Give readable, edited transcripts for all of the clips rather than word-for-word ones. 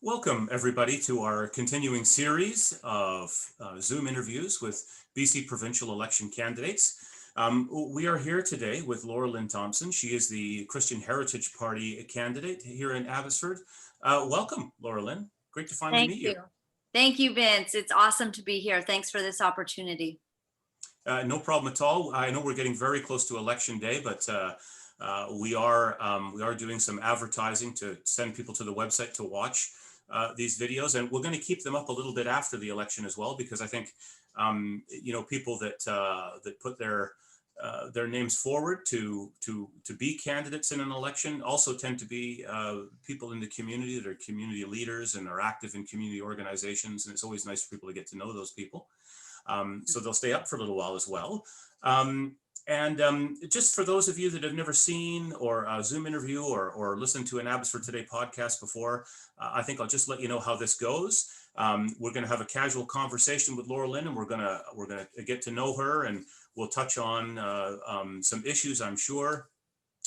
Welcome, everybody, to our continuing series of Zoom interviews with BC provincial election candidates. We are here today with Laura-Lynn Thompson. She is the Christian Heritage Party candidate here in Abbotsford. Welcome, Laura-Lynn. Great to finally meet you. Thank you, Vince. It's awesome to be here. Thanks for this opportunity. No problem at all. I know we're getting very close to Election Day, but we are doing some advertising to send people to the website to watch these videos, and we're going to keep them up a little bit after the election as well, because I think people that put their names forward to be candidates in an election also tend to be people in the community that are community leaders and are active in community organizations, and it's always nice for people to get to know those people. So they'll stay up for a little while as well. Just for those of you that have never seen or a Zoom interview or listened to an Abbotsford Today podcast before, I think I'll just let you know how this goes. We're going to have a casual conversation with Laura-Lynn, and we're going to get to know her, and we'll touch on some issues, I'm sure.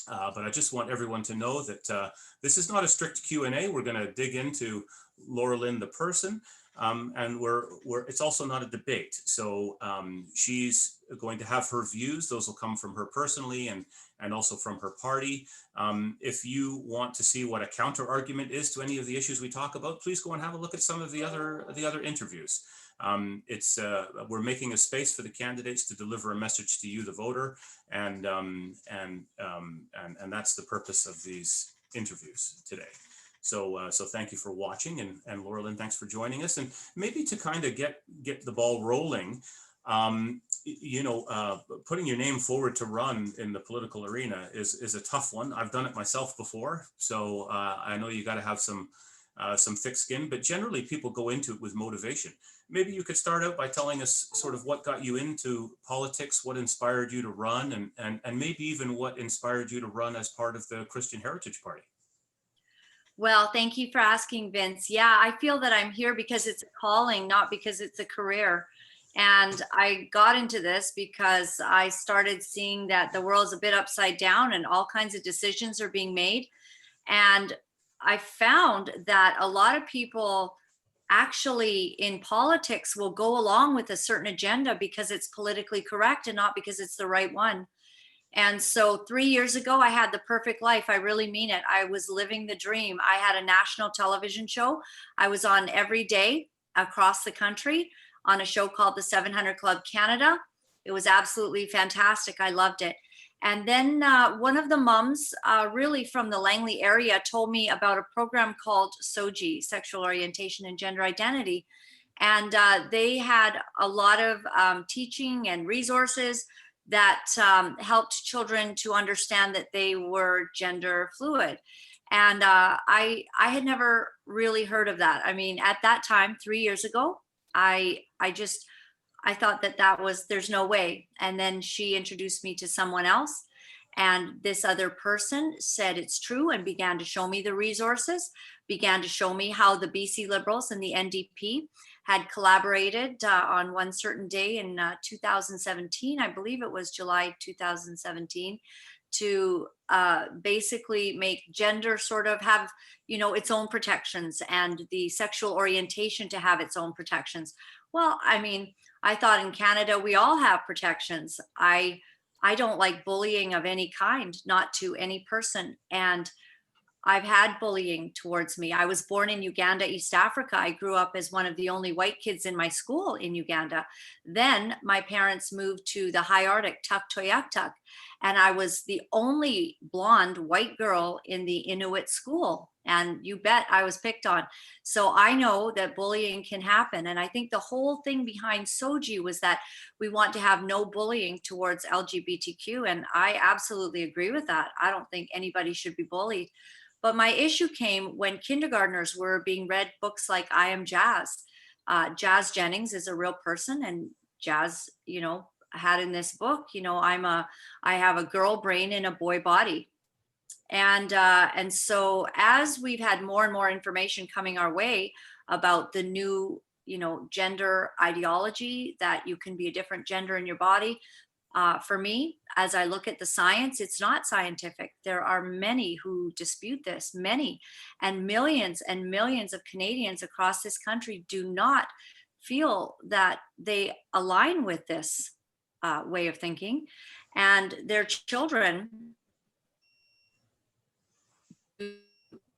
But I just want everyone to know that this is not a strict Q&A. We're going to dig into Laura-Lynn, the person. And it's also not a debate. So she's going to have her views. Those will come from her personally and also from her party. If you want to see what a counter argument is to any of the issues we talk about, please go and have a look at some of the other interviews. We're making a space for the candidates to deliver a message to you, the voter, and that's the purpose of these interviews today. So thank you for watching, and Laura-Lynn, thanks for joining us. And maybe to kind of get the ball rolling, putting your name forward to run in the political arena is a tough one. I've done it myself before, so I know you got to have some thick skin, but generally people go into it with motivation. Maybe you could start out by telling us sort of what got you into politics, what inspired you to run, and maybe even what inspired you to run as part of the Christian Heritage Party. Well, thank you for asking, Vince. Yeah, I feel that I'm here because it's a calling, not because it's a career. And I got into this because I started seeing that the world's a bit upside down and all kinds of decisions are being made. And I found that a lot of people actually in politics will go along with a certain agenda because it's politically correct and not because it's the right one. And so 3 years ago, I had the perfect life. I really mean it. I was living the dream. I had a national television show. I was on every day across the country on a show called the 700 Club Canada. It was absolutely fantastic. I loved it. And then one of the moms, really from the Langley area, told me about a program called SOGI, Sexual Orientation and Gender Identity. And they had a lot of teaching and resources that helped children to understand that they were gender fluid. And I had never really heard of that. I mean, at that time, 3 years ago, I thought that there's no way. And then she introduced me to someone else. And this other person said it's true and began to show me the resources, began to show me how the BC Liberals and the NDP had collaborated on one certain day in 2017, I believe it was July 2017, to basically make gender sort of have, its own protections and the sexual orientation to have its own protections. Well, I mean, I thought in Canada, we all have protections. I don't like bullying of any kind, not to any person. And I've had bullying towards me. I was born in Uganda, East Africa. I grew up as one of the only white kids in my school in Uganda. Then my parents moved to the high Arctic, Tuktoyaktuk, and I was the only blonde white girl in the Inuit school. And you bet I was picked on. So I know that bullying can happen. And I think the whole thing behind SOGI was that we want to have no bullying towards LGBTQ. And I absolutely agree with that. I don't think anybody should be bullied. But my issue came when kindergartners were being read books like I Am Jazz. Jazz Jennings is a real person, and Jazz, had in this book, I have a girl brain in a boy body. And so as we've had more and more information coming our way about the new, gender ideology, that you can be a different gender in your body, For me, as I look at the science, it's not scientific. There are many who dispute this, many, and millions of Canadians across this country do not feel that they align with this way of thinking, and their children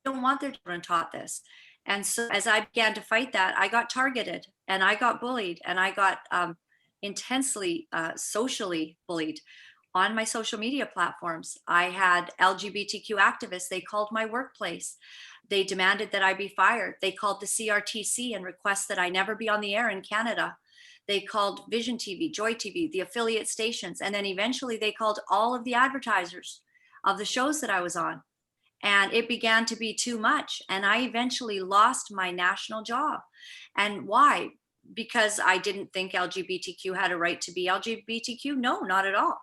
don't want their children taught this. And so as I began to fight that, I got targeted and I got bullied and I got intensely socially bullied on my social media platforms. I had LGBTQ activists. They called my workplace. They demanded that I be fired. They called the CRTC and request that I never be on the air in Canada. They called Vision TV, Joy TV, the affiliate stations. And then eventually they called all of the advertisers of the shows that I was on. And it began to be too much. And I eventually lost my national job. And why? Because I didn't think LGBTQ had a right to be LGBTQ? No, not at all.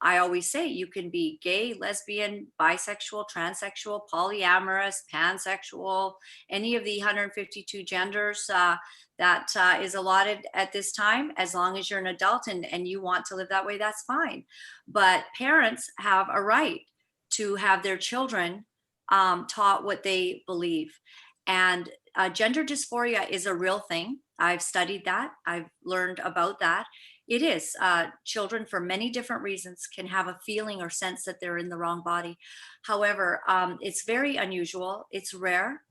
I always say you can be gay, lesbian, bisexual, transsexual, polyamorous, pansexual, any of the 152 genders that is allotted at this time. As long as you're an adult and you want to live that way, that's fine. But parents have a right to have their children taught what they believe. And gender dysphoria is a real thing. I've studied that. I've learned about that. It is. Children, for many different reasons, can have a feeling or sense that they're in the wrong body. However, it's very unusual. It's rare.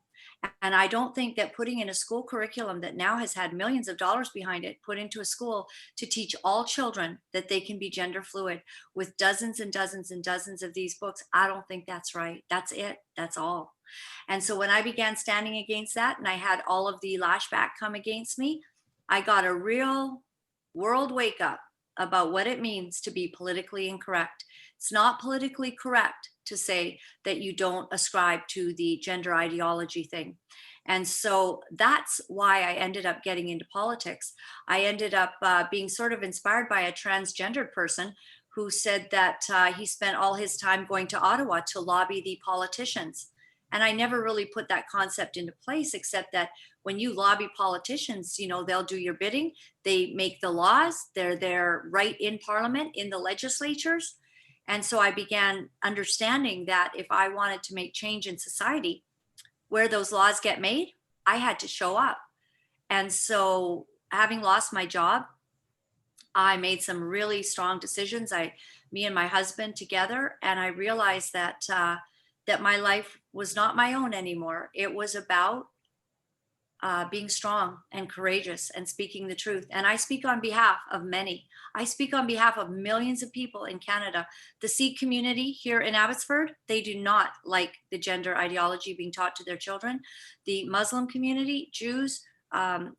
And I don't think that putting in a school curriculum that now has had millions of dollars behind it, put into a school to teach all children that they can be gender fluid with dozens and dozens and dozens of these books, I don't think that's right. That's it. That's all. And so when I began standing against that and I had all of the lashback come against me, I got a real world wake up about what it means to be politically incorrect. It's not politically correct to say that you don't ascribe to the gender ideology thing. And so that's why I ended up getting into politics. I ended up being sort of inspired by a transgendered person who said that he spent all his time going to Ottawa to lobby the politicians. And I never really put that concept into place, except that when you lobby politicians, you know, they'll do your bidding. They make the laws. They're there right in Parliament, in the legislatures. And so I began understanding that if I wanted to make change in society, where those laws get made, I had to show up. And so having lost my job, I made some really strong decisions. Me and my husband together, and I realized that that my life was not my own anymore. It was about being strong and courageous and speaking the truth. And I speak on behalf of many. I speak on behalf of millions of people in Canada. The Sikh community here in Abbotsford, they do not like the gender ideology being taught to their children. The Muslim community, Jews, all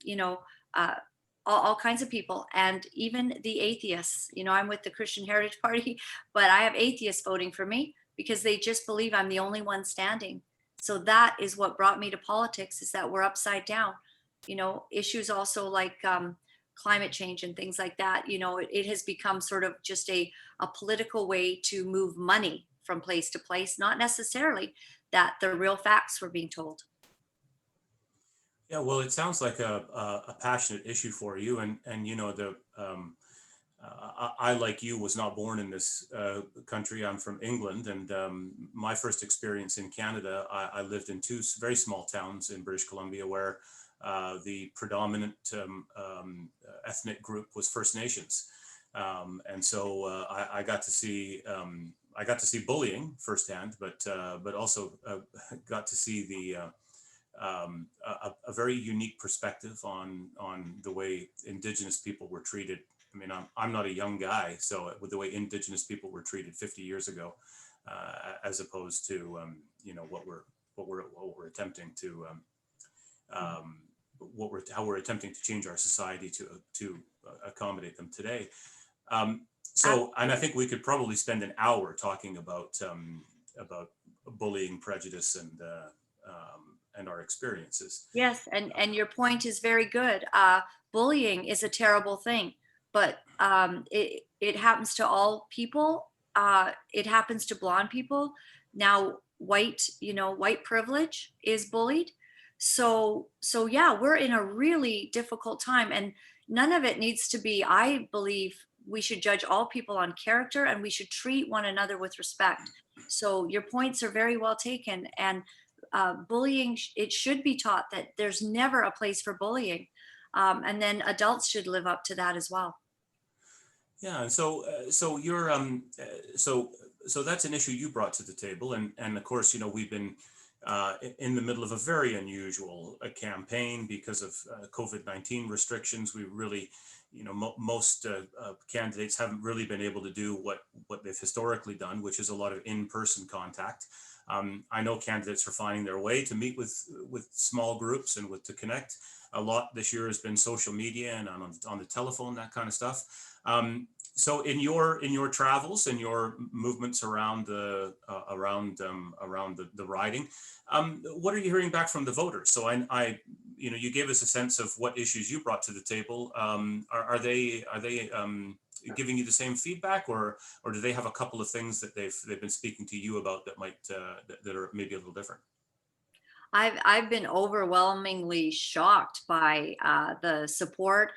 kinds of people, and even the atheists. You know, I'm with the Christian Heritage Party, but I have atheists voting for me because they just believe I'm the only one standing. So that is what brought me to politics, is that we're upside down. You know, issues also like climate change and things like that, you know, it has become sort of just a political way to move money from place to place, not necessarily that the real facts were being told. Yeah, well, it sounds like a passionate issue for you, and you know I, like you, was not born in this country. I'm from England, and my first experience in Canada, I lived in two very small towns in British Columbia where the predominant ethnic group was First Nations, and so I got to see bullying firsthand, but also got to see a very unique perspective on the way Indigenous people were treated. I mean, I'm not a young guy, so with the way Indigenous people were treated 50 years ago, as opposed to what we're attempting to how we're attempting to change our society to accommodate them today. So, and I think we could probably spend an hour talking about bullying, prejudice, and our experiences. Yes, and your point is very good. Bullying is a terrible thing, but it happens to all people. It happens to blonde people. Now, white privilege is bullied. So yeah, we're in a really difficult time, and none of it needs to be, I believe, we should judge all people on character, and we should treat one another with respect. So your points are very well taken. And bullying, it should be taught that there's never a place for bullying. And then adults should live up to that as well. Yeah, and so you're so that's an issue you brought to the table, and of course, we've been in the middle of a very unusual campaign because of COVID-19 restrictions. We really, most candidates haven't really been able to do what they've historically done, which is a lot of in-person contact. I know candidates are finding their way to meet with small groups and to connect. A lot this year has been social media and on the telephone, that kind of stuff. So in your travels and your movements around the riding, what are you hearing back from the voters? So you gave us a sense of what issues you brought to the table. Are they giving you the same feedback, or do they have a couple of things that they've been speaking to you about that might that are maybe a little different? I've been overwhelmingly shocked by the support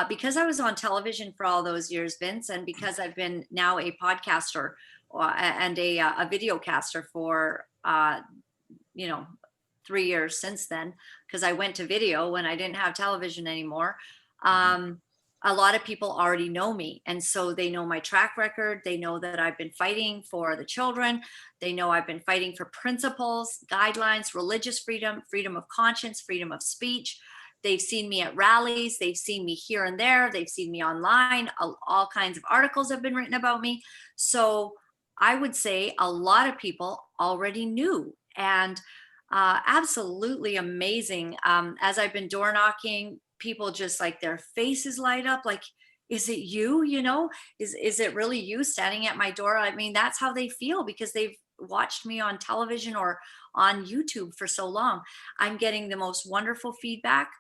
because I was on television for all those years, Vince, and because I've been now a podcaster and a video caster for 3 years since then, because I went to video when I didn't have television anymore. A lot of people already know me, and so they know my track record. They know that I've been fighting for the children. They know I've been fighting for principles, guidelines, religious freedom, freedom of conscience, freedom of speech. They've seen me at rallies. They've seen me here and there. They've seen me online. All kinds of articles have been written about me. So I would say a lot of people already knew, and absolutely amazing. As I've been door knocking, people just like their faces light up, like, is it you? Is it really you standing at my door? I mean, that's how they feel because they've watched me on television or on YouTube for so long. I'm getting the most wonderful feedback.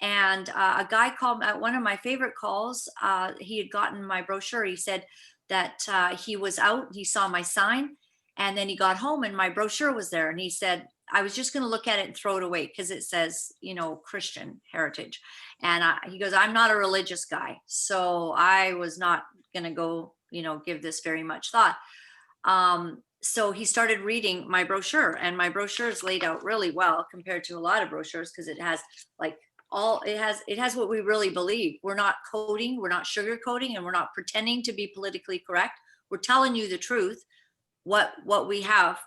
And a guy called at one of my favorite calls. He had gotten my brochure. He said that he was out, he saw my sign, and then he got home and my brochure was there. And he said, I was just going to look at it and throw it away because it says, Christian heritage. And he goes, I'm not a religious guy, so I was not going to go, give this very much thought. So he started reading my brochure, and my brochure is laid out really well compared to a lot of brochures because it has it has what we really believe. We're not coding, we're not sugarcoating, and we're not pretending to be politically correct. We're telling you the truth, what we have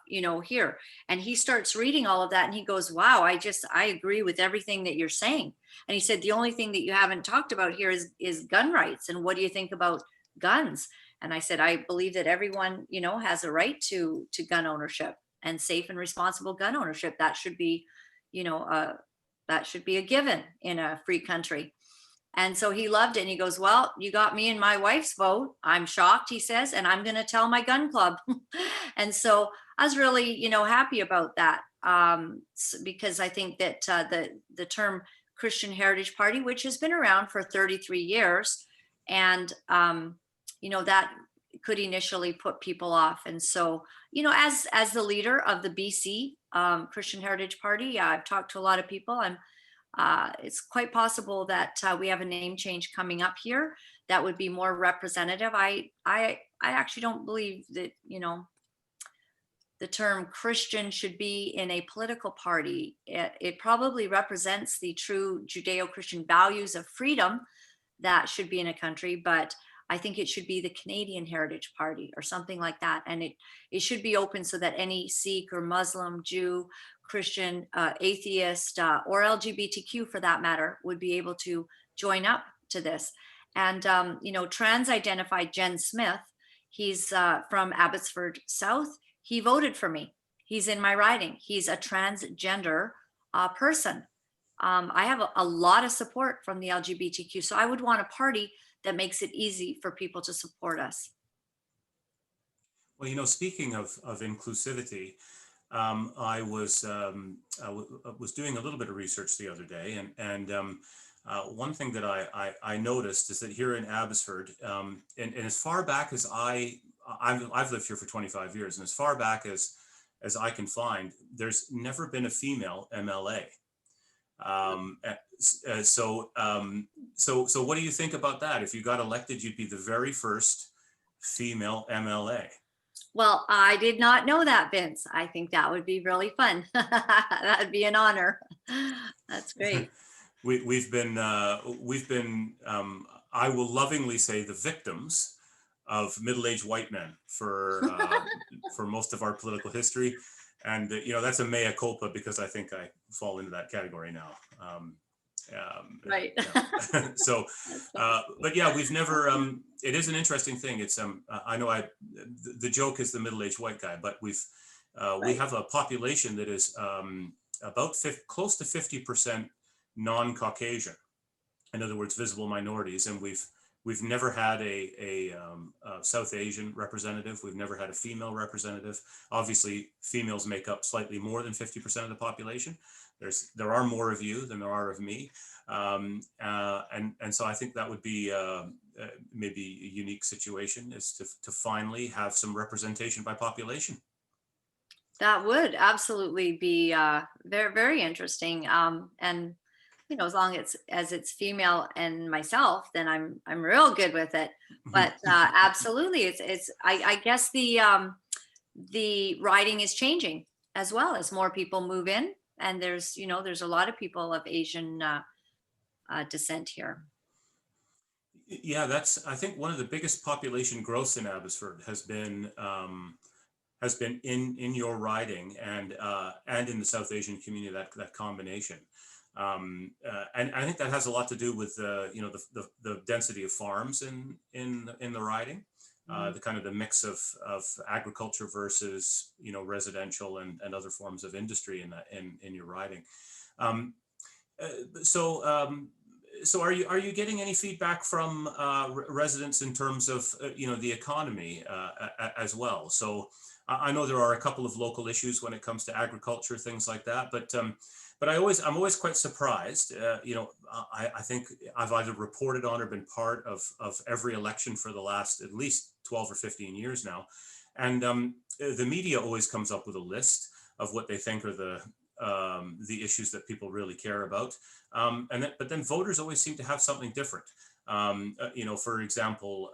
here. And he starts reading all of that and he goes, wow, I agree with everything that you're saying. And he said, the only thing that you haven't talked about here is gun rights, and what do you think about guns? And I said, I believe that everyone has a right to gun ownership and safe and responsible gun ownership. That should be a given in a free country. And so he loved it. And he goes, well, you got me and my wife's vote. I'm shocked, he says, and I'm going to tell my gun club. And so I was really, happy about that because I think that the term Christian Heritage Party, which has been around for 33 years, and, that could initially put people off. And so, as the leader of the BC Christian Heritage Party, I've talked to a lot of people. It's quite possible that we have a name change coming up here that would be more representative. I actually don't believe that the term Christian should be in a political party. It probably represents the true Judeo-Christian values of freedom that should be in a country, but I think it should be the Canadian Heritage Party or something like that. And it should be open so that any Sikh or Muslim, Jew, Christian, atheist, or LGBTQ for that matter would be able to join up to this. And, trans-identified Jen Smith, he's from Abbotsford South. He voted for me. He's in my riding. He's a transgender person. I have a lot of support from the LGBTQ. So I would want a party that makes it easy for people to support us. Well, speaking of inclusivity, I was doing a little bit of research the other day, and one thing that I noticed is that here in Abbotsford, and as far back as I've lived here for 25 years, and as far back as I can find, there's never been a female MLA. So what do you think about that? If you got elected, you'd be the very first female MLA. Well, I did not know that, Vince. I think that would be really fun. That'd be an honor. That's great. We've been I will lovingly say the victims of middle-aged white men for most of our political history, and that's a mea culpa because I think I fall into that category now. Right. Yeah. So, but yeah, we've never. It is an interesting thing. It's I know the joke is the middle-aged white guy, but we Right. have a population that is about close to 50% non-Caucasian. In other words, visible minorities, and we've never had a South Asian representative. We've never had a female representative. Obviously, females make up slightly more than 50% of the population. There are more of you than there are of me, and so I think that would be maybe a unique situation, is to finally have some representation by population. That would absolutely be very, very interesting. And as long as it's female and myself, then I'm real good with it. But absolutely, I guess the writing is changing as well as more people move in, and there's a lot of people of Asian descent here. Yeah, that's, I think, one of the biggest population growths in Abbotsford has been in your riding and in the South Asian community, that combination. And I think that has a lot to do with the density of farms in the riding, the kind of the mix of agriculture versus residential and other forms of industry in your riding. So are you getting any feedback from residents in terms of the economy as well? So I know there are a couple of local issues when it comes to agriculture, things like that, but I'm always quite surprised. I think I've either reported on or been part of every election for the last at least 12 or 15 years now, and the media always comes up with a list of what they think are the issues that people really care about, but then voters always seem to have something different. For example,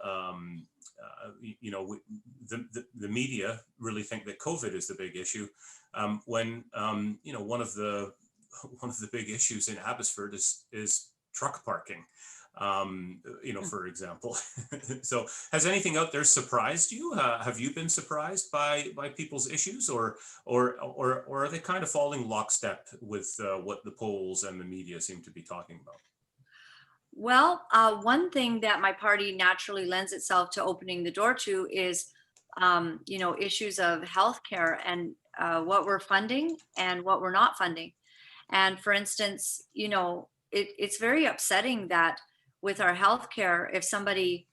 the media really think that COVID is the big issue, when one of the big issues in Abbotsford is truck parking, for example. So has anything out there surprised you? Have you been surprised by people's issues, or are they kind of falling lockstep with what the polls and the media seem to be talking about? Well, one thing that my party naturally lends itself to opening the door to is, issues of healthcare and what we're funding and what we're not funding. And for instance, it's very upsetting that with our healthcare, if somebody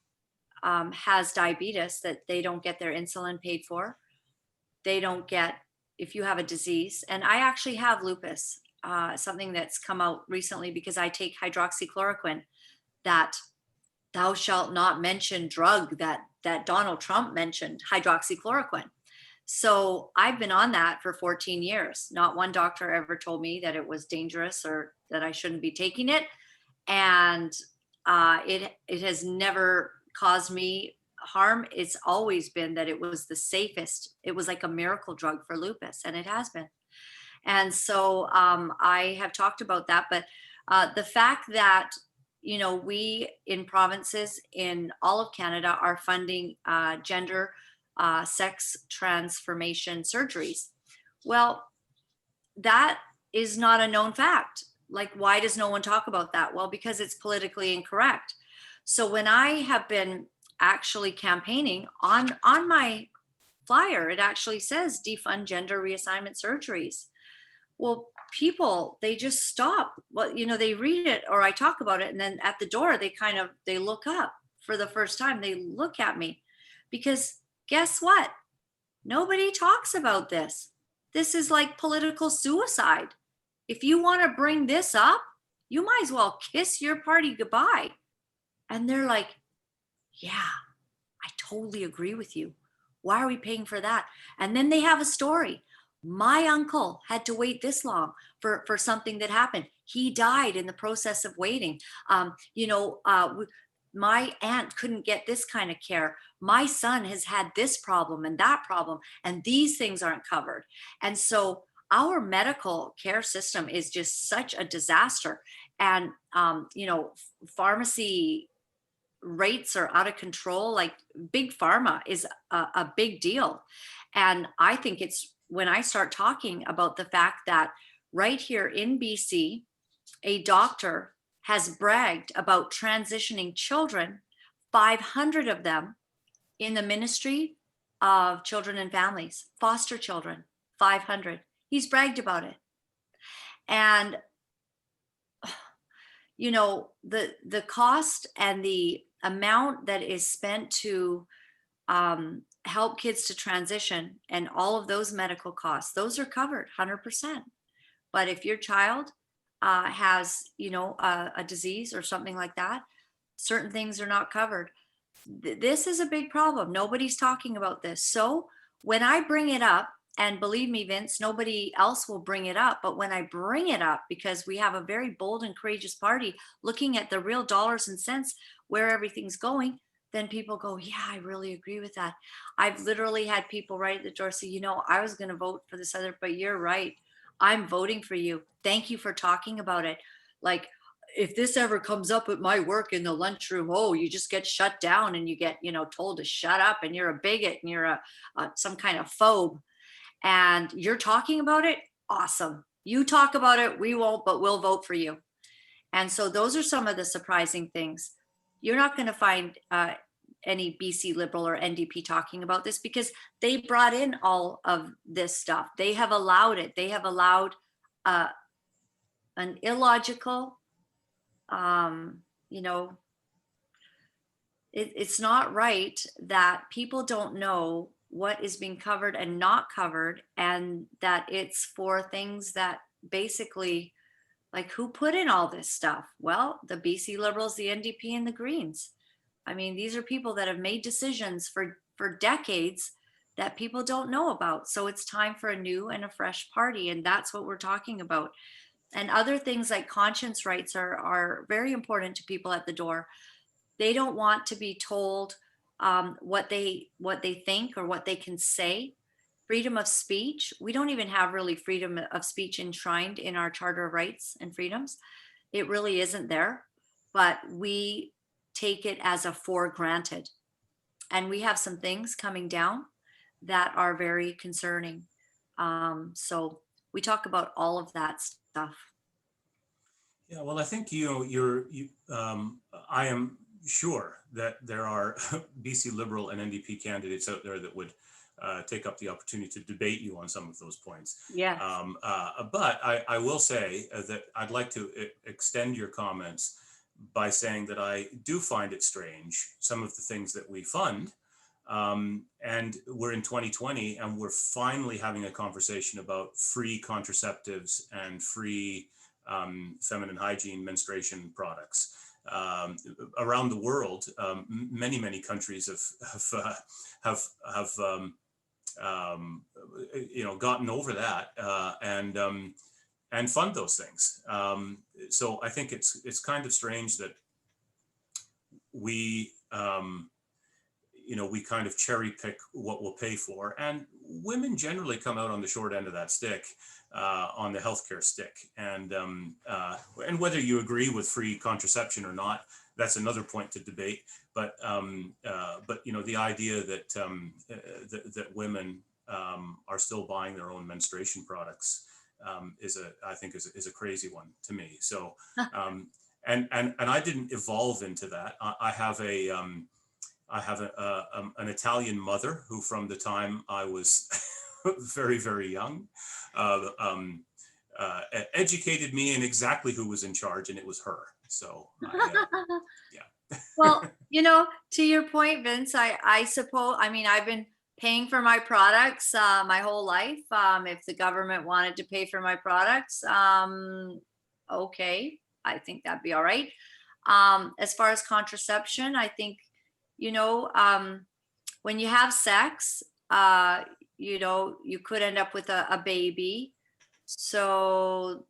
has diabetes, that they don't get their insulin paid for. They don't get, if you have a disease, and I actually have lupus, something that's come out recently because I take hydroxychloroquine, that thou shalt not mention drug that Donald Trump mentioned, hydroxychloroquine. So I've been on that for 14 years. Not one doctor ever told me that it was dangerous or that I shouldn't be taking it. And it has never caused me harm. It's always been that it was the safest. It was like a miracle drug for lupus, and it has been. And so I have talked about that. But the fact that, we in provinces in all of Canada are funding gender sex transformation surgeries. Well, that is not a known fact. Like, why does no one talk about that? Well, because it's politically incorrect. So when I have been actually campaigning on my flyer, it actually says defund gender reassignment surgeries. Well, people, they just stop. Well, they read it or I talk about it, and then at the door, they look up for the first time. They look at me because guess what? Nobody talks about this. This is like political suicide. If you want to bring this up, you might as well kiss your party goodbye. And they're like, yeah, I totally agree with you. Why are we paying for that? And then they have a story. my uncle had to wait this long for something that happened. He died in the process of waiting. My aunt couldn't get this kind of care. My son has had this problem and that problem, and these things aren't covered. And so our medical care system is just such a disaster. And, pharmacy rates are out of control. Like big pharma is a big deal. And I think it's when I start talking about the fact that right here in BC, a doctor has bragged about transitioning children, 500 of them in the Ministry of Children and Families, foster children, 500. He's bragged about it. And the cost and the amount that is spent to help kids to transition and all of those medical costs, those are covered 100%. But if your child has, a disease or something like that, certain things are not covered. This is a big problem. Nobody's talking about this. So when I bring it up, and believe me, Vince, nobody else will bring it up. But when I bring it up, because we have a very bold and courageous party looking at the real dollars and cents where everything's going, then people go, yeah, I really agree with that. I've literally had people right at the door say, I was going to vote for this other, but you're right. I'm voting for you. Thank you for talking about it. Like, if this ever comes up at my work in the lunchroom, oh, you just get shut down and you get, told to shut up and you're a bigot and you're a some kind of phobe. And you're talking about it, awesome. You talk about it, we won't, but we'll vote for you. And so those are some of the surprising things. You're not going to find any BC Liberal or NDP talking about this because they brought in all of this stuff. They have allowed it. They have allowed an illogical, it's not right that people don't know what is being covered and not covered, and that it's for things that basically, like, who put in all this stuff? Well, the BC Liberals, the NDP, and the Greens. I mean, these are people that have made decisions for decades that people don't know about. So it's time for a new and a fresh party, and that's what we're talking about. And other things like conscience rights are very important to people at the door. They don't want to be told what they think or what they can say. Freedom of speech, we don't even have really freedom of speech enshrined in our Charter of Rights and Freedoms. It really isn't there, but we take it as a for granted. And we have some things coming down that are very concerning. So we talk about all of that stuff. Yeah, well, I think I am sure that there are BC Liberal and NDP candidates out there that would take up the opportunity to debate you on some of those points. Yeah. But I will say that I'd like to extend your comments by saying that I do find it strange, some of the things that we fund. And we're in 2020 and we're finally having a conversation about free contraceptives and free feminine hygiene menstruation products. Around the world, many countries have gotten over that and fund those things. So I think it's kind of strange that we we kind of cherry pick what we'll pay for, and women generally come out on the short end of that stick, on the healthcare stick. And whether you agree with free contraception or not, that's another point to debate. But the idea that that women are still buying their own menstruation products I think is a crazy one to me. So and I didn't evolve into that. I have an Italian mother who, from the time I was very, very young, educated me in exactly who was in charge, and it was her. So, yeah. Well, to your point, Vince, I suppose, I've been paying for my products my whole life. If the government wanted to pay for my products, okay, I think that'd be all right. As far as contraception, I think, when you have sex, you could end up with a baby. So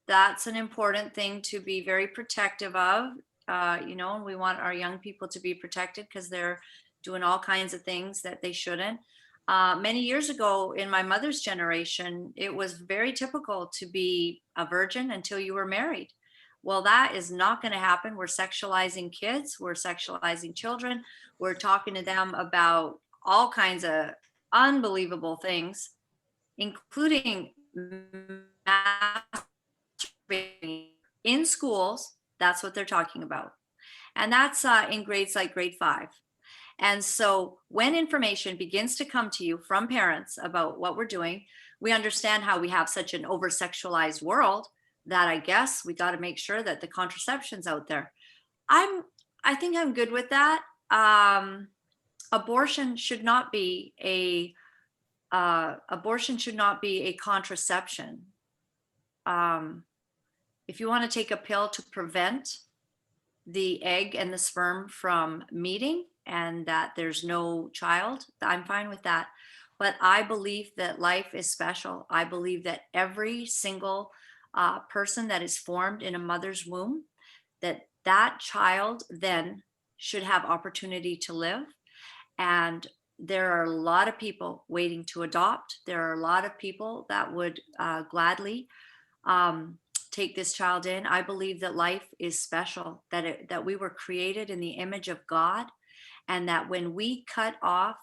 that's an important thing to be very protective of. And we want our young people to be protected because they're doing all kinds of things that they shouldn't. Many years ago, in my mother's generation, it was very typical to be a virgin until you were married. Well, that is not going to happen. We're sexualizing kids, we're sexualizing children, we're talking to them about all kinds of unbelievable things, including in schools. That's what they're talking about. And that's in grades like grade 5. And so when information begins to come to you from parents about what we're doing, we understand how we have such an over sexualized world that I guess we got to make sure that the contraception's out there. I think I'm good with that. Abortion should not be a contraception. If you want to take a pill to prevent the egg and the sperm from meeting and that there's no child, I'm fine with that. But I believe that life is special. I believe that every single person that is formed in a mother's womb, that child then should have opportunity to live. And there are a lot of people waiting to adopt. There are a lot of people that would gladly take this child in. I believe that life is special, that we were created in the image of God, and that when we cut off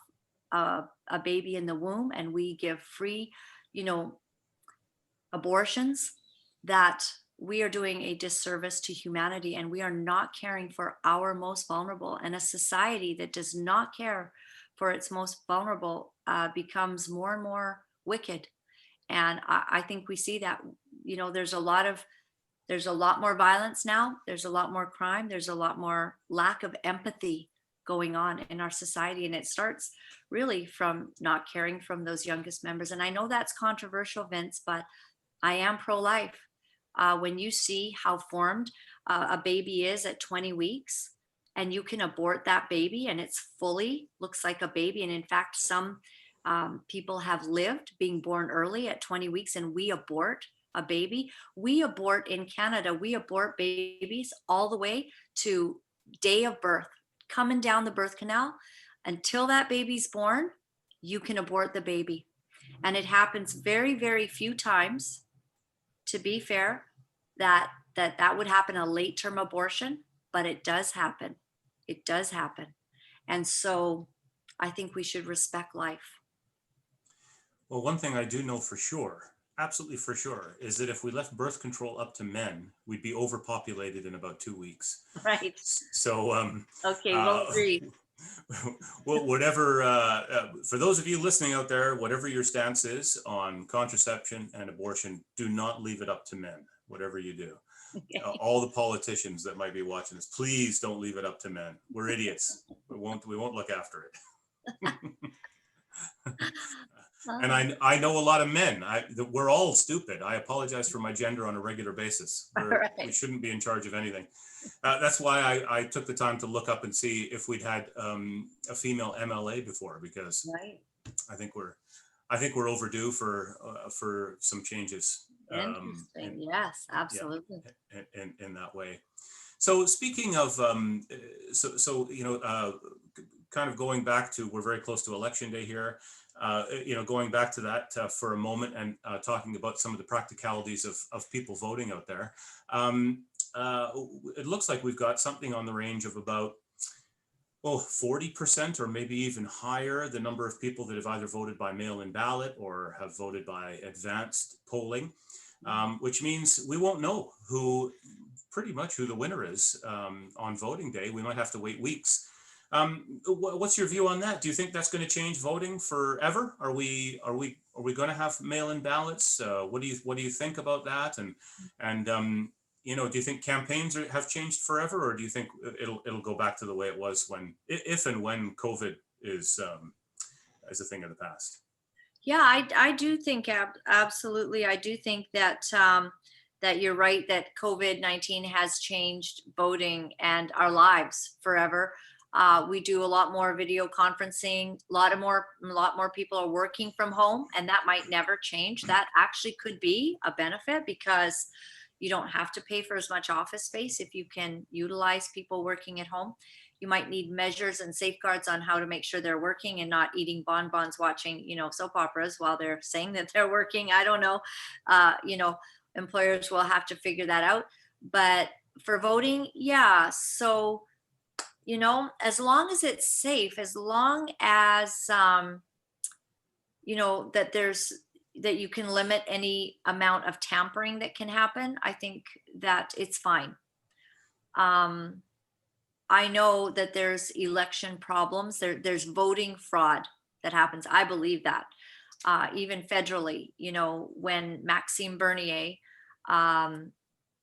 a baby in the womb and we give free, abortions, that we are doing a disservice to humanity, and we are not caring for our most vulnerable. And a society that does not care for its most vulnerable becomes more and more wicked. And I think we see that. There's a lot more violence now. There's a lot more crime. There's a lot more lack of empathy going on in our society. And it starts really from not caring from those youngest members. And I know that's controversial, Vince, but I am pro-life. When you see how formed a baby is at 20 weeks, and you can abort that baby and it's fully looks like a baby. And in fact, some people have lived being born early at 20 weeks, and we abort a baby. We abort in Canada, we abort babies all the way to day of birth, coming down the birth canal. Until that baby's born, you can abort the baby. And it happens very, very few times, to be fair, that would happen, a late term abortion, but it does happen. It does happen. And so I think we should respect life. Well, one thing I do know for sure, absolutely for sure, is that if we left birth control up to men, we'd be overpopulated in about 2 weeks. Right. So, okay, we'll agree. Well, whatever, for those of you listening out there, whatever your stance is on contraception and abortion, do not leave it up to men, whatever you do. Okay. All the politicians that might be watching this, please don't leave it up to men. We're idiots. We won't look after it. And I know a lot of men. We're all stupid. I apologize for my gender on a regular basis. Right. We shouldn't be in charge of anything. That's why I took the time to look up and see if we'd had a female MLA before, because right. I think we're overdue for some changes. Interesting. Yes, absolutely. Yeah, in that way. So speaking of, kind of going back to, we're very close to Election Day here. Going back to that for a moment and talking about some of the practicalities of people voting out there. It looks like we've got something on the range of about 40% or maybe even higher, the number of people that have either voted by mail-in ballot or have voted by advanced polling, which means we won't know pretty much who the winner is on voting day. We might have to wait weeks. What's your view on that? Do you think that's going to change voting forever? Are we going to have mail-in ballots? What do you think about that? And do you think campaigns have changed forever, or do you think it'll go back to the way it was if and when COVID is a thing of the past? Yeah, I do think absolutely. I do think that that you're right, that COVID-19 has changed voting and our lives forever. We do a lot more video conferencing. A lot more people are working from home, and that might never change. That actually could be a benefit because you don't have to pay for as much office space if you can utilize people working at home. You might need measures and safeguards on how to make sure they're working and not eating bonbons, watching, soap operas while they're saying that they're working. I don't know. Employers will have to figure that out. But for voting, yeah. So, as long as it's safe, as long as, that you can limit any amount of tampering that can happen, I think that it's fine. I know that there's election problems. There's voting fraud that happens. I believe that. Even federally, when Maxime Bernier,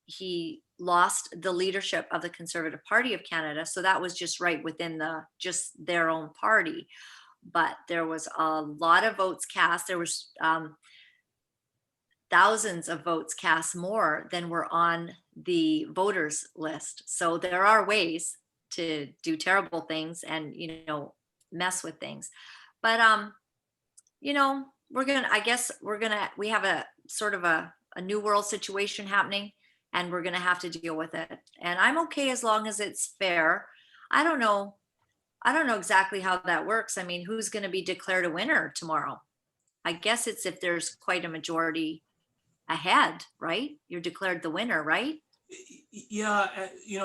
he lost the leadership of the Conservative Party of Canada. So that was just right within just their own party. But there was a lot of votes cast. There was thousands of votes cast more than were on the voters list. So there are ways to do terrible things and, mess with things. But, we have a sort of a new world situation happening, and we're going to have to deal with it. And I'm okay as long as it's fair. I don't know exactly how that works. I mean, who's going to be declared a winner tomorrow? I guess it's if there's quite a majority ahead, right? You're declared the winner, right? Yeah,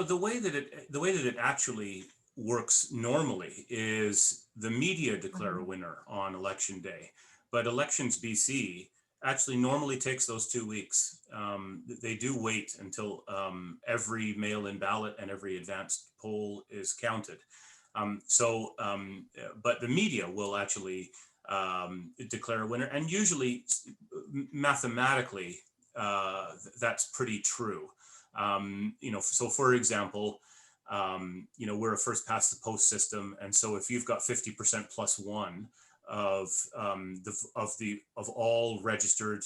the way that it actually works normally is the media declare a winner on election day, but Elections BC actually normally takes those 2 weeks. They do wait until every mail-in ballot and every advanced poll is counted. But the media will actually declare a winner, and usually mathematically that's pretty true. So for example, we're a first past the post system, and so if you've got 50% plus one of all registered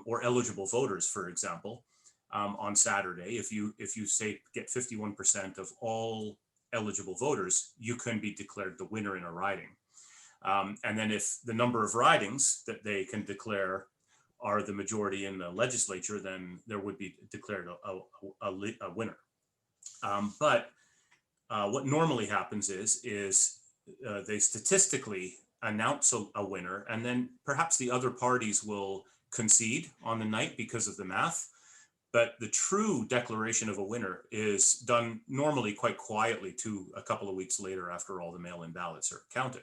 or eligible voters, for example, on Saturday, if you say get 51% of all eligible voters, you can be declared the winner in a riding. And then if the number of ridings that they can declare are the majority in the legislature, then there would be declared a winner. But what normally happens is they statistically announce a winner, and then perhaps the other parties will concede on the night because of the math. But the true declaration of a winner is done normally quite quietly to a couple of weeks later after all the mail-in ballots are counted.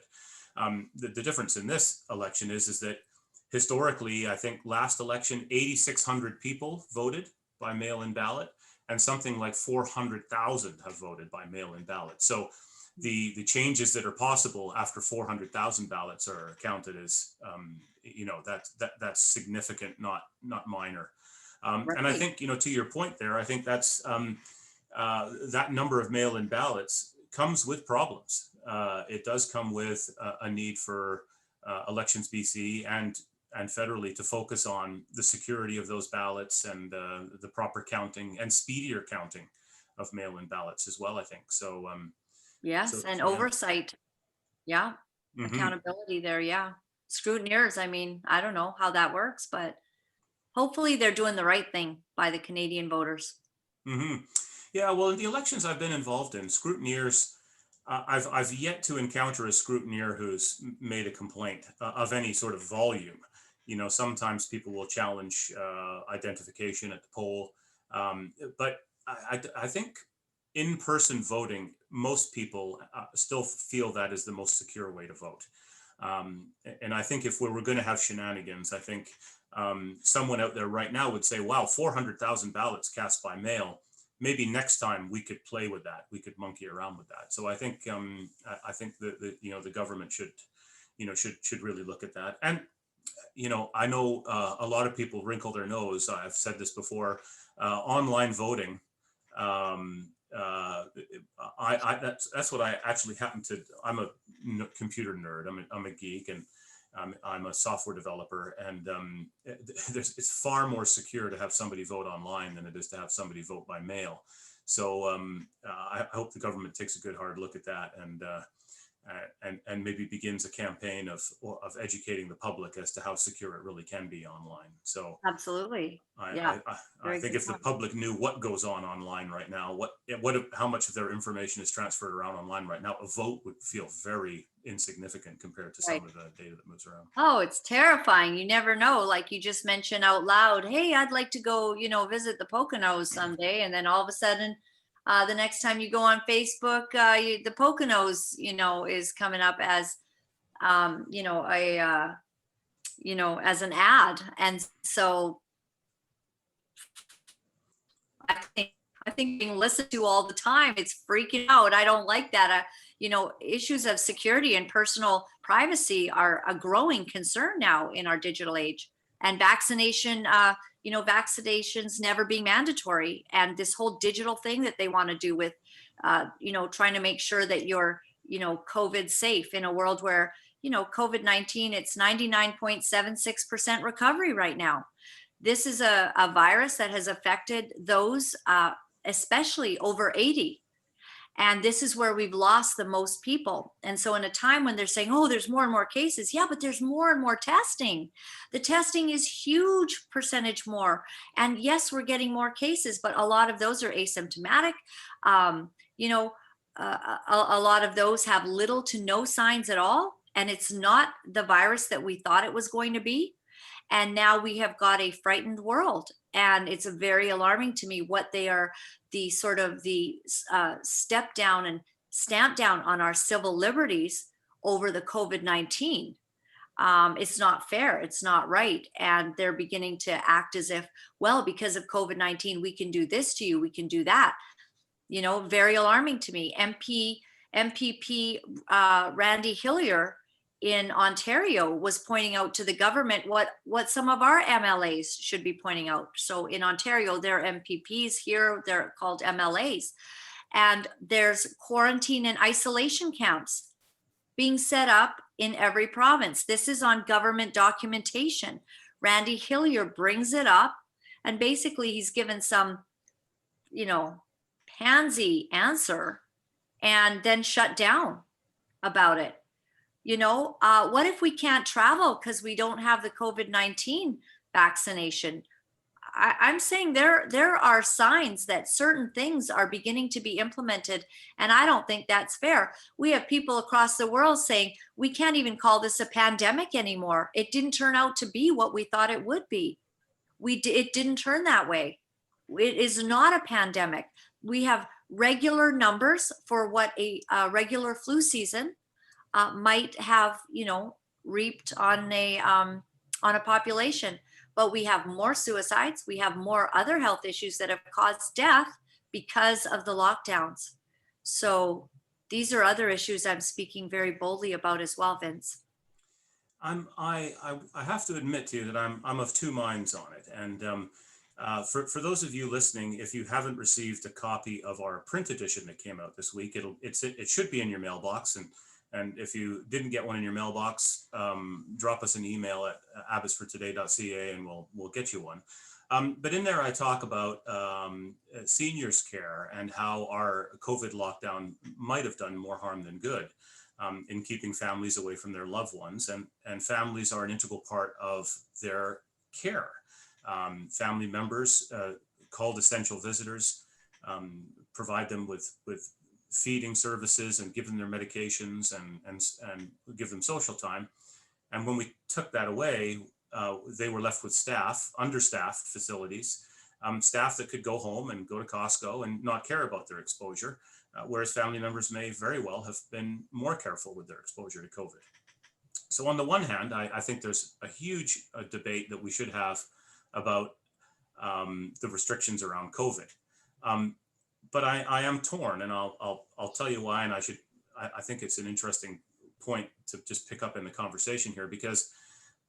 The difference in this election is that historically, I think last election, 8,600 people voted by mail-in ballot, and something like 400,000 have voted by mail-in ballot. So the changes that are possible after 400,000 ballots are counted is, that's significant, not minor. Right. And I think, to your point there, I think that's that number of mail-in ballots comes with problems. It does come with a need for Elections BC and federally to focus on the security of those ballots and the proper counting and speedier counting of mail-in ballots as well, I think. So Yes, and oversight. Yeah. Accountability there. Yeah. Scrutineers. I mean, I don't know how that works, but hopefully they're doing the right thing by the Canadian voters. Yeah, well, in the elections I've been involved in, scrutineers, I've yet to encounter a scrutineer who's made a complaint of any sort of volume. Sometimes people will challenge identification at the poll, but I think in-person voting, most people still feel that is the most secure way to vote. And I think if we were going to have shenanigans, I think someone out there right now would say, wow, 400,000 ballots cast by mail. Maybe next time we could play with that. We could monkey around with that. So I think the government should really look at that. And I know a lot of people wrinkle their nose. I've said this before. Online voting. That's what I actually happen to. I'm a computer nerd. I'm a geek, and I'm a software developer, and it's far more secure to have somebody vote online than it is to have somebody vote by mail. So I hope the government takes a good hard look at that, and maybe begins a campaign of educating the public as to how secure it really can be online. So Absolutely. Yeah. I Very think good if the point. public knew what goes on online right now, how much of their information is transferred around online right now, a vote would feel very insignificant compared to Right. some of the data that moves around. Oh, it's terrifying. You never know. Like you just mentioned out loud, hey, I'd like to go, visit the Poconos someday. And then all of a sudden, the next time you go on Facebook, the Poconos, is coming up as, as an ad. And so I think I think being listened to all the time, it's freaking out. I don't like that. Issues of security and personal privacy are a growing concern now in our digital age. And vaccinations never being mandatory, and this whole digital thing that they want to do with, trying to make sure that you're, COVID safe in a world where, COVID-19, it's 99.76% recovery right now. This is a virus that has affected those, especially over 80. And this is where we've lost the most people. And so, in a time when they're saying, oh, there's more and more cases, yeah, but there's more and more testing. The testing is huge percentage more. And yes, we're getting more cases, but a lot of those are asymptomatic. Um, you know, a lot of those have little to no signs at all. And it's not the virus that we thought it was going to be. And now we have got a frightened world, and it's very alarming to me what they are, the sort of the step down and stamp down on our civil liberties over the COVID-19. It's not fair, it's not right, and they're beginning to act as if, well, because of COVID-19 we can do this to you, we can do that. Very alarming to me. MPP Randy Hillier in Ontario was pointing out to the government what some of our MLAs should be pointing out. So in Ontario, they're MPPs. Here, they're called MLAs. And there's quarantine and isolation camps being set up in every province. This is on government documentation. Randy Hillier brings it up, and basically he's given some, pansy answer and then shut down about it. What if we can't travel because we don't have the COVID-19 vaccination? I'm saying there are signs that certain things are beginning to be implemented, and I don't think that's fair. We have people across the world saying we can't even call this a pandemic anymore. It didn't turn out to be what we thought it would be. It didn't turn that way. It is not a pandemic. We have regular numbers for what a regular flu season might have, reaped on a population. But we have more suicides. We have more other health issues that have caused death because of the lockdowns. So these are other issues I'm speaking very boldly about as well, Vince. I have to admit to you that I'm of two minds on it. And for those of you listening, if you haven't received a copy of our print edition that came out this week, it should be in your mailbox. And if you didn't get one in your mailbox, drop us an email at abbotsfordtoday.ca and we'll get you one. But in there, I talk about seniors care and how our COVID lockdown might have done more harm than good in keeping families away from their loved ones. And families are an integral part of their care. Family members called essential visitors, provide them with feeding services and give them their medications and give them social time. And when we took that away, they were left with understaffed facilities, staff that could go home and go to Costco and not care about their exposure, whereas family members may very well have been more careful with their exposure to COVID. So on the one hand, I think there's a huge debate that we should have about the restrictions around COVID. But I am torn, and I'll tell you why. And I think it's an interesting point to just pick up in the conversation here, because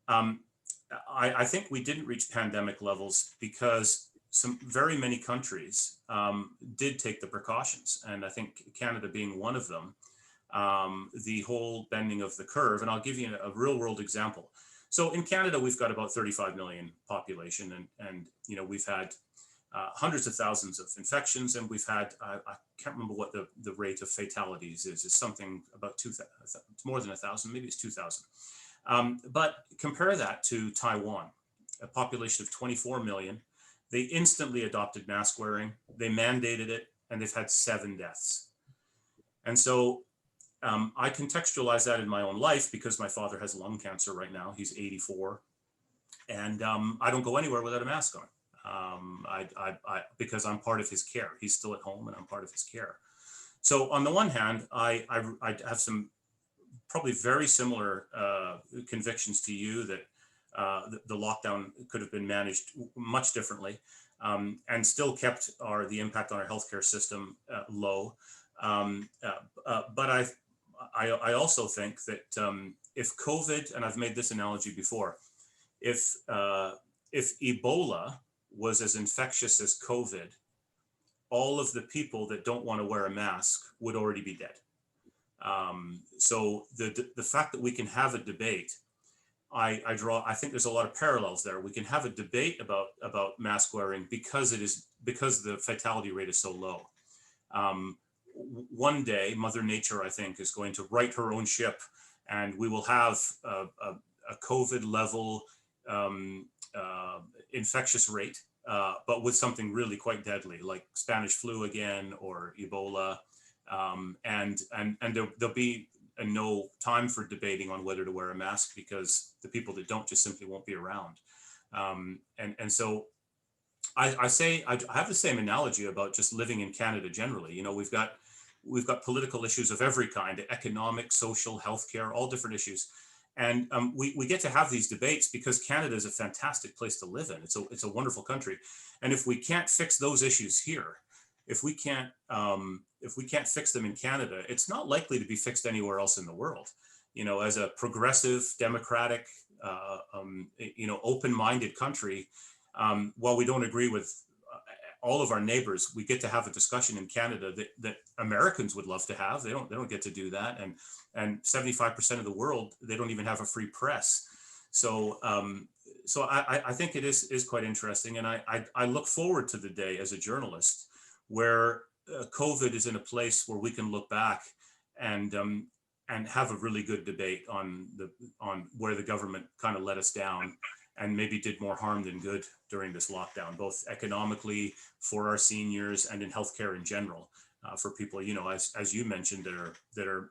I think we didn't reach pandemic levels because some very many countries did take the precautions, and I think Canada being one of them, the whole bending of the curve. And I'll give you a real world example. So in Canada, we've got about 35 million population, and you know, we've had hundreds of thousands of infections, and we've had, I can't remember what the rate of fatalities is. It's something about 2,000, it's more than 1,000, maybe it's 2,000. But compare that to Taiwan, a population of 24 million. They instantly adopted mask wearing, they mandated it, and they've had 7 deaths. And so I contextualize that in my own life because my father has lung cancer right now. He's 84, and I don't go anywhere without a mask on. Because I'm part of his care. He's still at home, and I'm part of his care. So on the one hand, I have some probably very similar convictions to you that the lockdown could have been managed much differently, and still kept the impact on our healthcare system low. But I also think that if COVID, and I've made this analogy before, if Ebola was as infectious as COVID, all of the people that don't want to wear a mask would already be dead. So the fact that we can have a debate, I think there's a lot of parallels there. We can have a debate about mask wearing because the fatality rate is so low. One day, Mother Nature, I think, is going to right her own ship, and we will have a COVID level infectious rate, but with something really quite deadly, like Spanish flu again or Ebola, and there'll be no time for debating on whether to wear a mask because the people that don't just simply won't be around. And so I have the same analogy about just living in Canada generally. You know, we've got political issues of every kind: economic, social, healthcare, all different issues. And we get to have these debates because Canada is a fantastic place to live in. It's a wonderful country. And if we can't fix those issues here, if we can't fix them in Canada, it's not likely to be fixed anywhere else in the world. You know, as a progressive, democratic, open-minded country, while we don't agree with all of our neighbors, we get to have a discussion in Canada that Americans would love to have. They don't get to do that, and 75% of the world, they don't even have a free press. So I think it is quite interesting, and I look forward to the day as a journalist where COVID is in a place where we can look back and have a really good debate on where the government kind of let us down and maybe did more harm than good during this lockdown, both economically for our seniors and in healthcare in general, for people, you know, as you mentioned, that are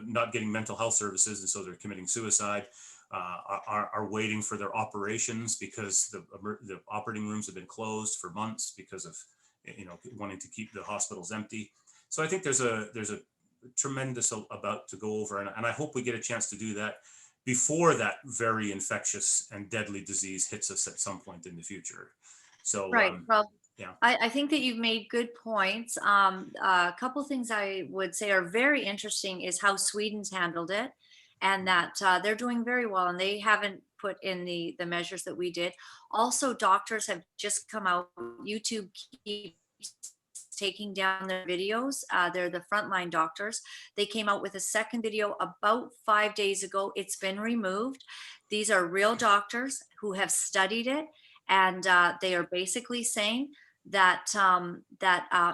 not getting mental health services, and so they're committing suicide, are waiting for their operations because the operating rooms have been closed for months because of, you know, wanting to keep the hospitals empty. So I think there's a tremendous about to go over, and I hope we get a chance to do that before that very infectious and deadly disease hits us at some point in the future. So Right. Well, yeah. I think that you've made good points. A couple things I would say are very interesting is how Sweden's handled it, and that they're doing very well, and they haven't put in the measures that we did. Also, doctors have just come out. YouTube keeps taking down their videos. They're the frontline doctors. They came out with a second video about 5 days ago. It's been removed. These are real doctors who have studied it, and they are basically saying that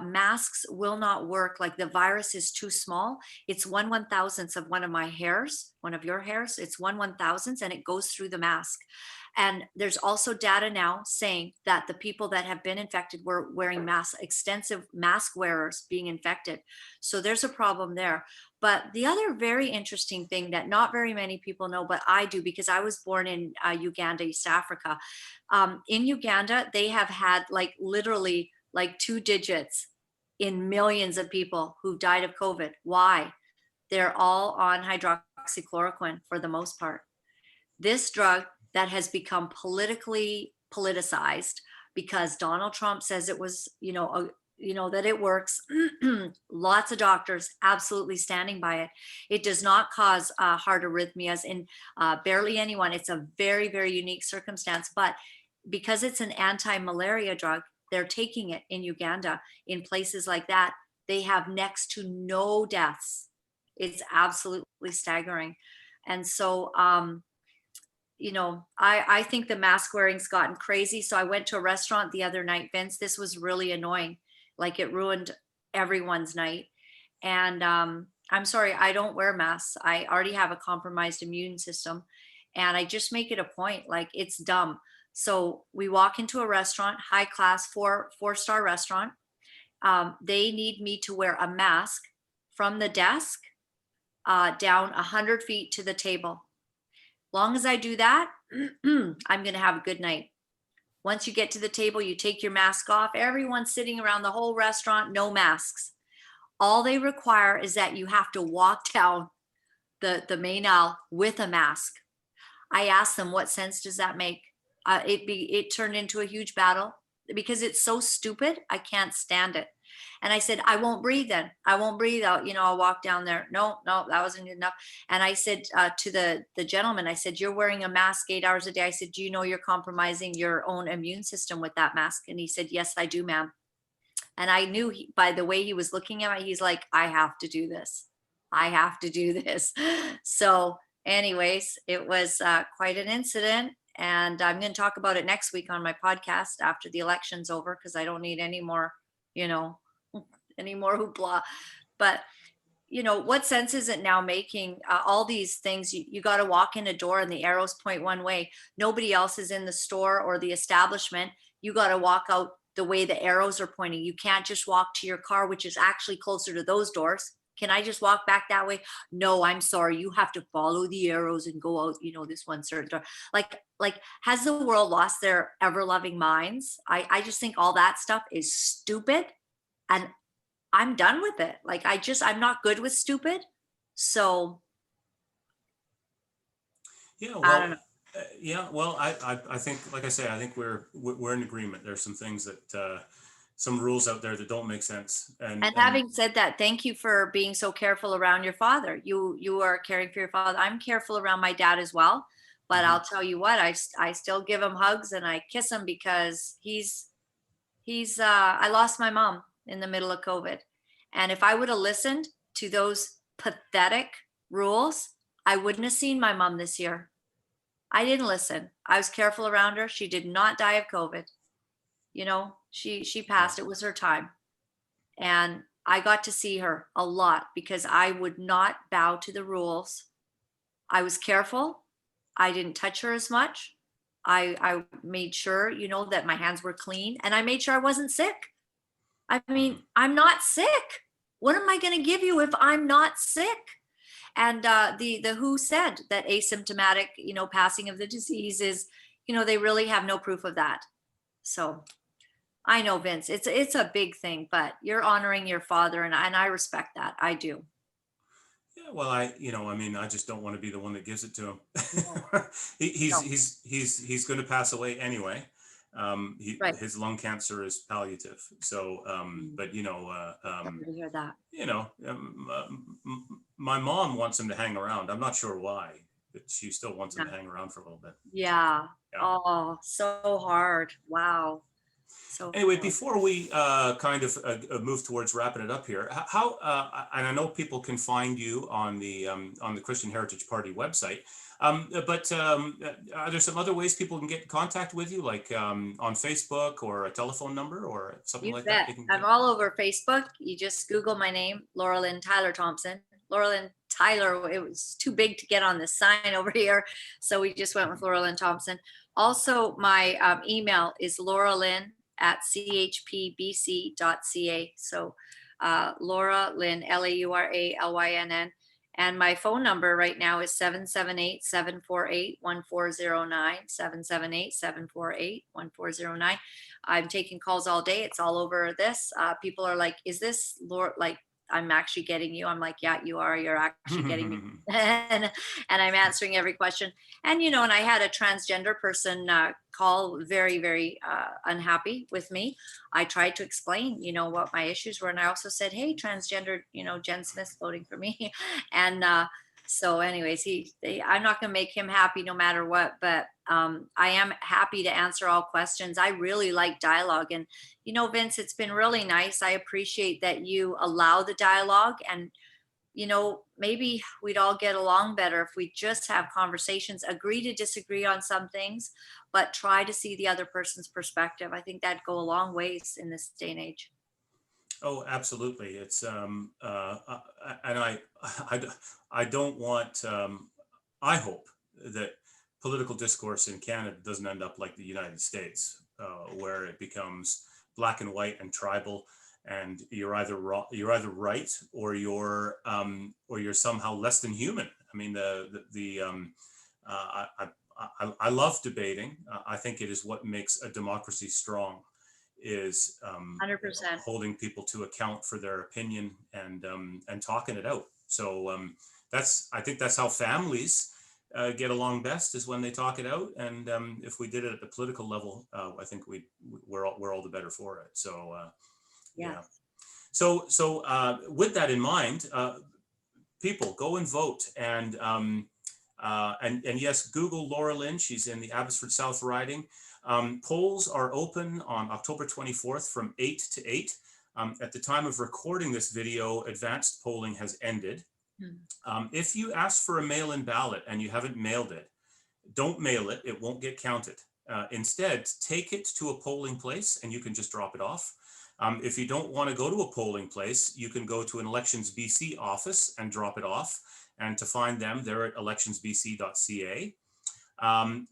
masks will not work. Like, the virus is too small. It's 1/1000th of one of my hairs, one of your hairs. It's 1/1000th, and it goes through the mask. And there's also data now saying that the people that have been infected were wearing masks, extensive mask wearers being infected. So there's a problem there. But the other very interesting thing that not very many people know, but I do because I was born in Uganda, East Africa. In Uganda, they have had like literally like 2 digits in millions of people who died of COVID. Why? They're all on hydroxychloroquine for the most part. This drug that has become politically politicized because Donald Trump says it was, that it works. Lots of doctors absolutely standing by it. It does not cause heart arrhythmias in barely anyone. It's a very, very unique circumstance, but because it's an anti-malaria drug, they're taking it in Uganda. In places like that, they have next to no deaths It's absolutely staggering. And so, I think the mask wearing's gotten crazy. So I went to a restaurant the other night, Vince. This was really annoying. Like, it ruined everyone's night. And I'm sorry, I don't wear masks. I already have a compromised immune system. And I just make it a point, like, it's dumb. So we walk into a restaurant, high class, four-star restaurant. They need me to wear a mask from the desk down 100 feet to the table. Long as I do that, I'm going to have a good night. Once you get to the table, you take your mask off. Everyone's sitting around the whole restaurant, no masks. All they require is that you have to walk down the main aisle with a mask. I asked them, what sense does that make? It turned into a huge battle because it's so stupid. I can't stand it. And I said, I won't breathe then. I won't breathe out. I'll walk down there. No, that wasn't good enough. And I said to the gentleman, I said, you're wearing a mask 8 hours a day. I said, do you know you're compromising your own immune system with that mask? And he said, yes, I do, ma'am. And I knew by the way he was looking at me, he's like, I have to do this. I have to do this. So anyways, it was quite an incident. And I'm going to talk about it next week on my podcast after the election's over, because I don't need any more, any more hoopla. But, what sense is it now making all these things? You got to walk in a door and the arrows point one way. Nobody else is in the store or the establishment. You got to walk out the way the arrows are pointing. You can't just walk to your car, which is actually closer to those doors. Can I just walk back that way? No, I'm sorry. You have to follow the arrows and go out, this one certain door. Like, has the world lost their ever-loving minds? I just think all that stuff is stupid, and I'm done with it. Like, I'm not good with stupid. So Yeah, I don't well, know. yeah, well, I think, like I say, I think we're in agreement. There's some things that some rules out there that don't make sense, And having said that, thank you for being so careful around your father. You are caring for your father. I'm careful around my dad as well. But I'll tell you what, I still give him hugs and I kiss him because I lost my mom in the middle of COVID. And if I would have listened to those pathetic rules, I wouldn't have seen my mom this year. I didn't listen. I was careful around her. She did not die of COVID. She passed. It was her time. And I got to see her a lot because I would not bow to the rules. I was careful. I didn't touch her as much. I made sure, that my hands were clean, and I made sure I wasn't sick. I mean, I'm not sick. What am I going to give you if I'm not sick? And the WHO said that asymptomatic, passing of the disease is, they really have no proof of that. So I know, Vince, it's a big thing, but you're honoring your father, and I respect that. I do. Yeah, well, I just don't want to be the one that gives it to him. No, no. He's going to pass away anyway. Right. His lung cancer is palliative. So, but Sorry to hear that. my mom wants him to hang around. I'm not sure why, but she still wants him Yeah. to hang around for a little bit. Yeah. Yeah. Oh, so hard. Wow. So Anyway, hard. before we kind of move towards wrapping it up here, how and I know people can find you on the Christian Heritage Party website, but are there some other ways people can get in contact with you, like on Facebook or a telephone number or something You like that? bet. I'm all over Facebook. You just Google my name, Laura-Lynn Tyler Thompson. Laura-Lynn Tyler, it was too big to get on the sign over here. So we just went with Laura-Lynn Thompson. Also, my email is lauralynn@chpbc.ca. So Laura-Lynn, Lauralynn. And my phone number right now is 778-748-1409, 778-748-1409. I'm taking calls all day. It's all over this. People are like, is this Laura? Like, I'm actually getting you. I'm like, yeah, you are. You're actually getting me. and I'm answering every question. And, and I had a transgender person call very, very unhappy with me. I tried to explain, what my issues were. And I also said, hey, transgender, Jen Smith's voting for me. And so anyways, I'm not going to make him happy no matter what, but I am happy to answer all questions. I really like dialogue. And, Vince, it's been really nice. I appreciate that you allow the dialogue. And maybe we'd all get along better if we just have conversations, agree to disagree on some things, but try to see the other person's perspective. I think that'd go a long ways in this day and age. Oh, absolutely. It's and I don't want I hope that political discourse in Canada doesn't end up like the United States, where it becomes black and white and tribal, and you're either right or you're somehow less than human. I mean, I love debating. I think it is what makes a democracy strong, is 100%. holding people to account for their opinion and talking it out. So I think that's how families get along best, is when they talk it out. And if we did it at the political level, I think we're all the better for it. So yeah. So with that in mind, people go and vote, and yes, Google Laura-Lynn. She's in the Abbotsford South riding. Polls are open on October 24th from 8 to 8. At the time of recording this video, advanced polling has ended. If you ask for a mail-in ballot and you haven't mailed it, don't mail it. It won't get counted. Instead, take it to a polling place and you can just drop it off. If you don't want to go to a polling place, you can go to an Elections BC office and drop it off. And to find them, they're at electionsbc.ca.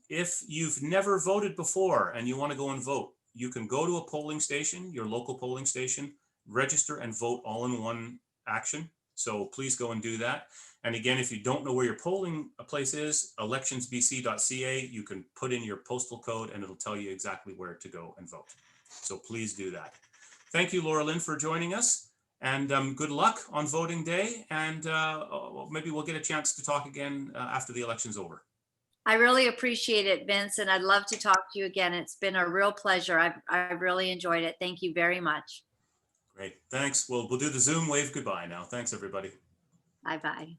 If you've never voted before and you want to go and vote, you can go to a polling station, your local polling station, register and vote all in one action. So please go and do that. And again, if you don't know where your polling place is, electionsbc.ca, you can put in your postal code and it'll tell you exactly where to go and vote. So please do that. Thank you, Laura-Lynn, for joining us. And good luck on voting day. And maybe we'll get a chance to talk again after the election's over. I really appreciate it, Vince, and I'd love to talk to you again. It's been a real pleasure. I've really enjoyed it. Thank you very much. Great. Thanks. We'll do the Zoom wave goodbye now. Thanks, everybody. Bye-bye.